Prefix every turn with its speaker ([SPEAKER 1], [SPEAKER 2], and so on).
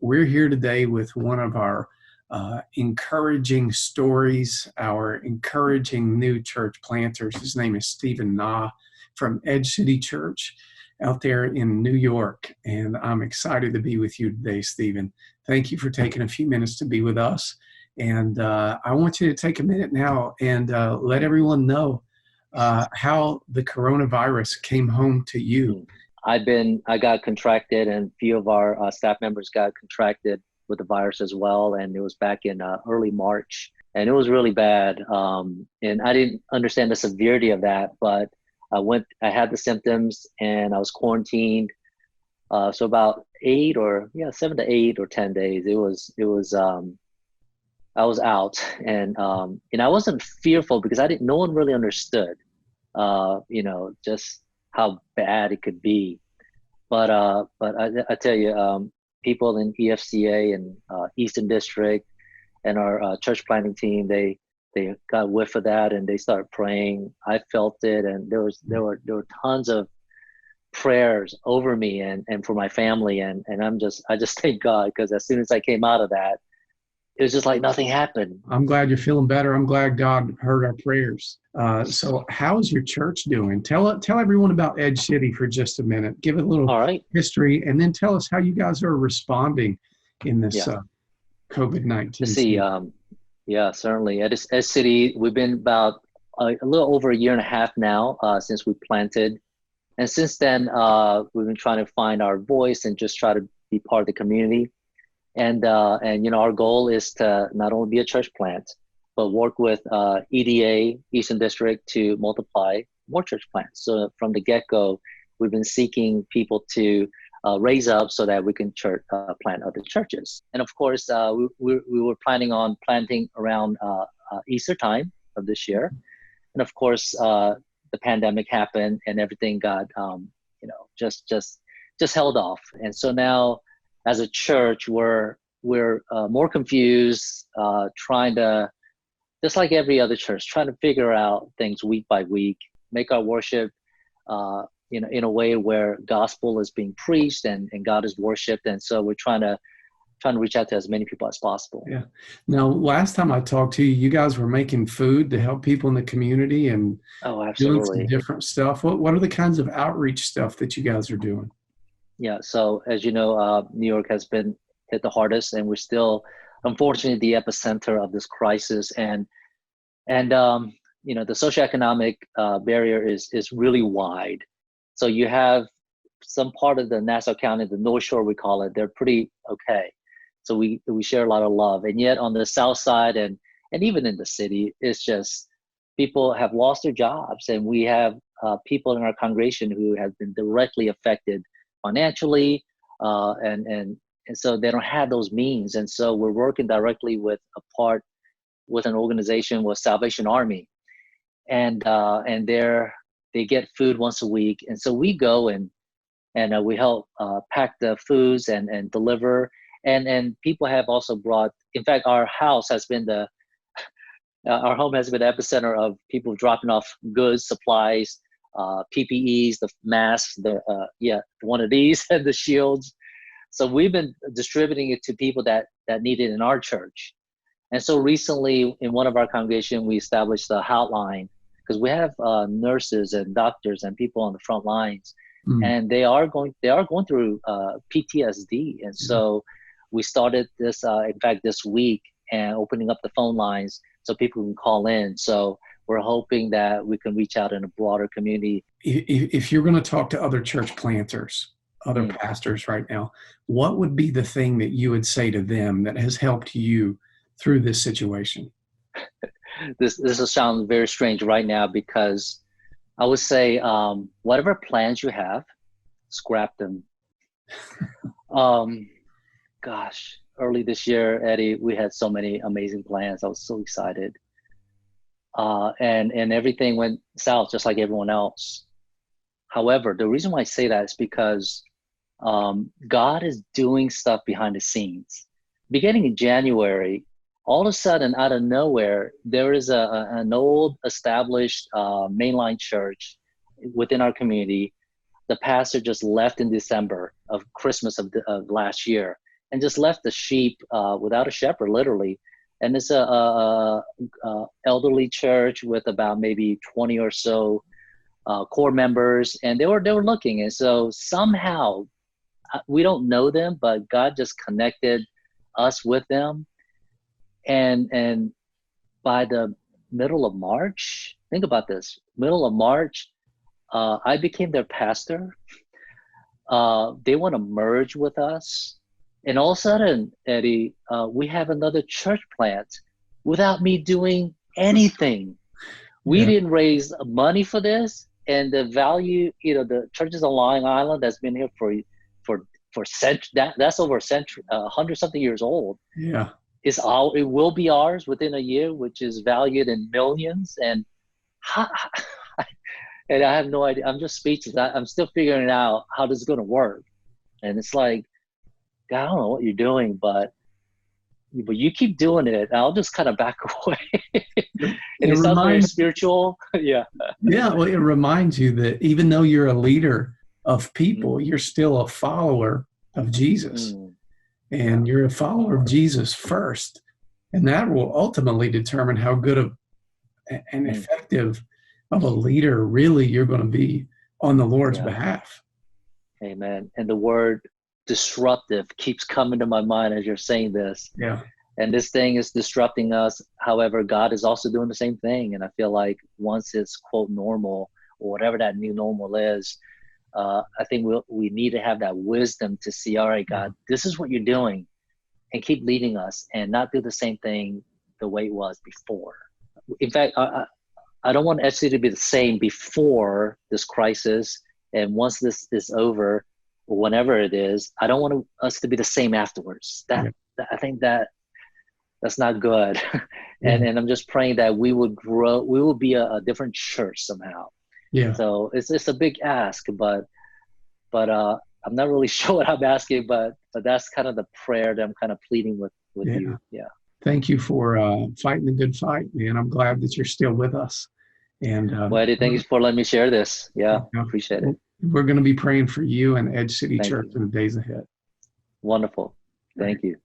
[SPEAKER 1] we're here today with one of our encouraging stories, our encouraging new church planters. His name is Stephen Na from Edge City Church out there in New York. And I'm excited to be with you today, Stephen. Thank you for taking a few minutes to be with us. And I want you to take a minute now and let everyone know how the coronavirus came home to you.
[SPEAKER 2] I got contracted, and a few of our staff members got contracted with the virus as well. And it was back in early March, and it was really bad. And I didn't understand the severity of that, but I had the symptoms and I was quarantined. So about 7 to 8 or 10 days, I was out, and I wasn't fearful because no one really understood, just how bad it could be. But I tell you, people in EFCA and Eastern District and our church planting team, they got whiff of that and they started praying. I felt it, and there were tons of prayers over me and for my family, and I just thank God, because as soon as I came out of that, it was just like nothing happened.
[SPEAKER 1] I'm glad you're feeling better. I'm glad God heard our prayers. So how's your church doing? Tell everyone about Edge City for just a minute. Give it a little history, and then tell us how you guys are responding in this COVID-19.
[SPEAKER 2] Certainly. At Edge City, we've been about a little over a year and a half now since we planted. And since then, we've been trying to find our voice and just try to be part of the community. And our goal is to not only be a church plant, but work with EDA, Eastern District, to multiply more church plants. So from the get-go, we've been seeking people to raise up so that we can plant other churches. And of course, we were planning on planting around Easter time of this year. And of course, the pandemic happened and everything got, just held off. And so now, as a church, we're more confused, trying to, just like every other church, trying to figure out things week by week, make our worship, in a way where gospel is being preached and God is worshipped. And so we're trying to reach out to as many people as possible.
[SPEAKER 1] Yeah. Now, last time I talked to you, you guys were making food to help people in the community and doing some different stuff. What are the kinds of outreach stuff that you guys are doing?
[SPEAKER 2] Yeah. So as you know, New York has been hit the hardest, and we're still, unfortunately, the epicenter of this crisis. And the socioeconomic barrier is really wide. So you have some part of the Nassau County, the North Shore, we call it, they're pretty okay. So we share a lot of love. And yet on the South Side and even in the city, it's just people have lost their jobs, and we have people in our congregation who have been directly affected financially, and so they don't have those means. And so we're working directly with an organization with Salvation Army, and they get food once a week. And so we go and we help pack the foods and deliver. And people have also brought, in fact, our home has been the epicenter of people dropping off goods, supplies, PPEs, the masks, one of these, and the shields. So we've been distributing it to people that need it in our church. And so recently in one of our congregations, we established a hotline, because we have nurses and doctors and people on the front lines, and they are going through PTSD. And so we started this, in fact, this week, and opening up the phone lines so people can call in. So we're hoping that we can reach out in a broader community.
[SPEAKER 1] If you're going to talk to other church planters, other pastors right now, what would be the thing that you would say to them that has helped you through this situation?
[SPEAKER 2] This will sound very strange right now, because I would say whatever plans you have, scrap them. Early this year, Eddie, we had so many amazing plans. I was so excited. And everything went south just like everyone else. However, the reason why I say that is because God is doing stuff behind the scenes. Beginning in January, all of a sudden, out of nowhere, there is an old established mainline church within our community. The pastor just left in December of Christmas of last year. and just left the sheep without a shepherd, literally. And it's a elderly church with about maybe 20 or so core members, and they were looking. And so somehow, we don't know them, but God just connected us with them. And by the middle of March, think about this, middle of March, I became their pastor. They want to merge with us. And all of a sudden, Eddie, we have another church plant without me doing anything. We didn't raise money for this. And the value, the churches on Long Island that's been here for that's over a century, 100-something years old.
[SPEAKER 1] Yeah.
[SPEAKER 2] It will be ours within a year, which is valued in millions. And and I have no idea. I'm just speechless. I'm still figuring out how this is going to work. And it's like, God, I don't know what you're doing, but you keep doing it. I'll just kind of back away. And it sounds very spiritual. Yeah.
[SPEAKER 1] Yeah. Well, it reminds you that even though you're a leader of people, you're still a follower of Jesus. And you're a follower of Jesus first. And that will ultimately determine how good and effective of a leader really you're going to be on the Lord's behalf.
[SPEAKER 2] Amen. And the word disruptive keeps coming to my mind as you're saying this.
[SPEAKER 1] Yeah.
[SPEAKER 2] And this thing is disrupting us. However, God is also doing the same thing. And I feel like once it's quote normal, or whatever that new normal is, I think we need to have that wisdom to see, all right, God, this is what you're doing, and keep leading us and not do the same thing the way it was before. In fact, I don't want SC to be the same before this crisis. And once this is over, or whenever it is, I don't want us to be the same afterwards. I think that's not good. And I'm just praying that we would grow, we will be a different church somehow.
[SPEAKER 1] Yeah.
[SPEAKER 2] So it's a big ask, but I'm not really sure what I'm asking, but that's kind of the prayer that I'm kind of pleading with you. Yeah.
[SPEAKER 1] Thank you for fighting the good fight, man. I'm glad that you're still with us. And
[SPEAKER 2] well, Eddie, thank you for letting me share this. Yeah, appreciate it.
[SPEAKER 1] We're going to be praying for you and Edge City Church in the days ahead.
[SPEAKER 2] Wonderful. Thank you.